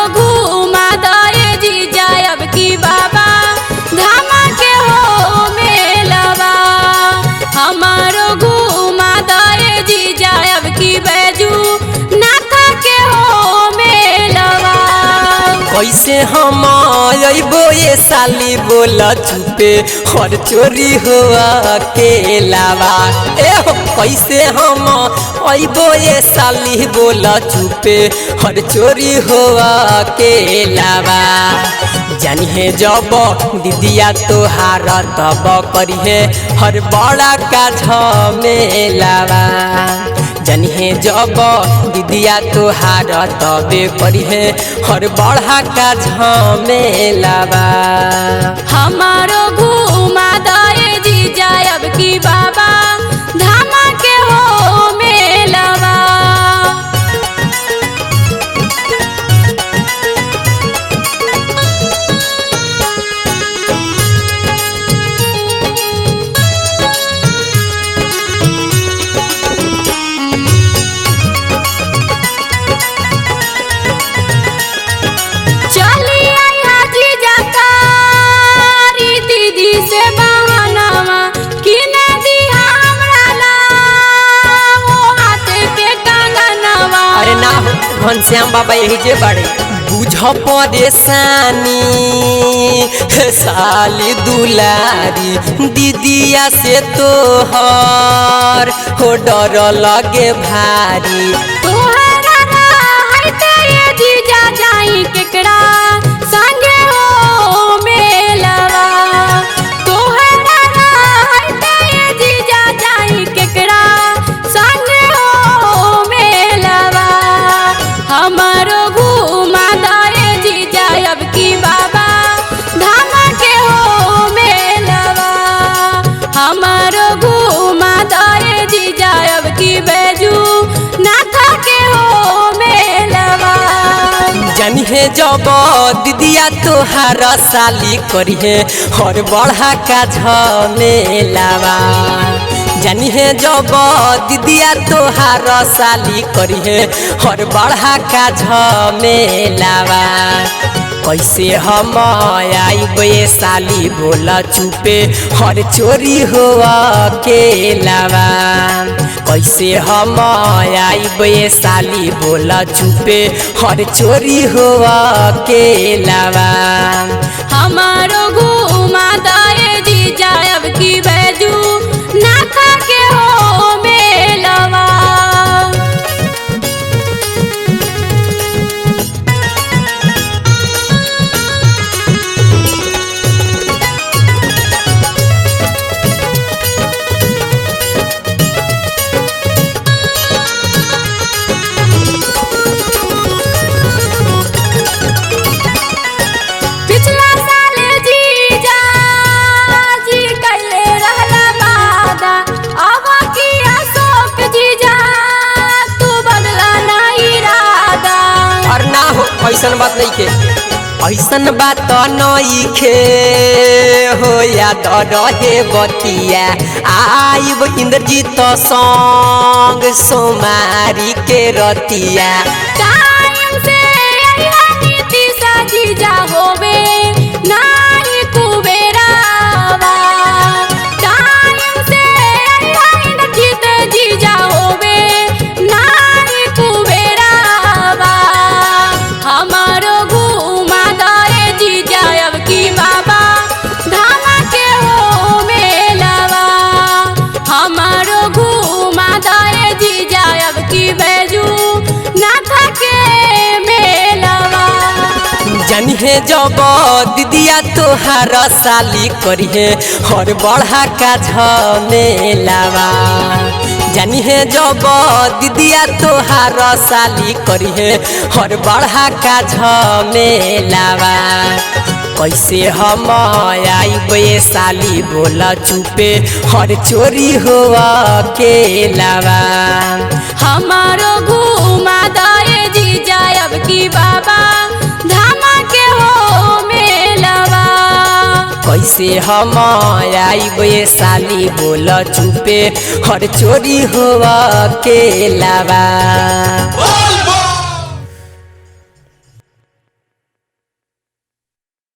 घूमा दे जीजा अब की बाबा धामा के हो मेलवा। हमारो घूमा दे जीजा अब की बैजू नाथा के हो मेलवा। कैसे हम अइबो ये साली बोला चुपे और चोरी हुआ के लावा। ए हो कैसे हम अइबो ये साली बोला चुपे और चोरी हुआ के लावा। जानिए जब दीदिया तोहार तब करिए हर बड़ा का झमेलावा। जानिए जब दीदिया तोहार तबे करिए हर बड़ा का झमेलावा। हमारो घूमा दे जीजा अब की बाबा धामा के हो मेलवा। घनश्याम बाबा यही जे बड़े बुझ परेशानी साली दुलारी दीदिया से तोहर हो डर लगे भारी। जीजा जाई केकरा संगे हो मेलवा। जीजा जाई केकरा संगे हो मेलवा। हमारो घूमा दे जीजा अब की बाबा धामा के हो मेलवा। हमारो घूमा दे जीजा अब की बैजू नाथा के हो मेलवा। जानिए जब दीदिया तोहार साली करिए और बड़ा का झमेलावा। जानिए जब दीदिया तोहार साली करिए और बड़ा का झमेलावा। कैसे हम आइब ये साली बोला चुपे और चोरी हुआ के लावा। कैसे हम आइब ये साली बोला चुपे और चोरी हुआ के लावा। हमारो घूमा दे जीजा अब की बैजू नाथा के हो मेलवा। ऐसन बात नहीं के ऐसन बात नहीं खे हो याद रहे बतिया। आइब इंद्रजीत संग सोमारी के रतिया। टाइम से नीति जीजा होवे नाही कुबेरावा। टाइम से इंद्रजीत जीजा होवे नाही कुबेरावा। हमारो घूमा दे जीजा अब की बाबा धामा के हो मेलवा। हमारो घूमा दे जीजा अब की बैजू नाथा के मेलवा। जानिए जब दीदिया तोहार साली करिए और बड़ा का झमेलावा। जानिए जब दीदिया तोहार साली करिए और बड़ा का झमेलावा। कैसे हम आइब ये साली बोला चुपे और चोरी हुआ के लावा। हमारो घूमा दे जीजा अब की बाबा धामा के हो मेलवा। कैसे हम आइब ये साली बोला चुपे और चोरी हुआ के लावा।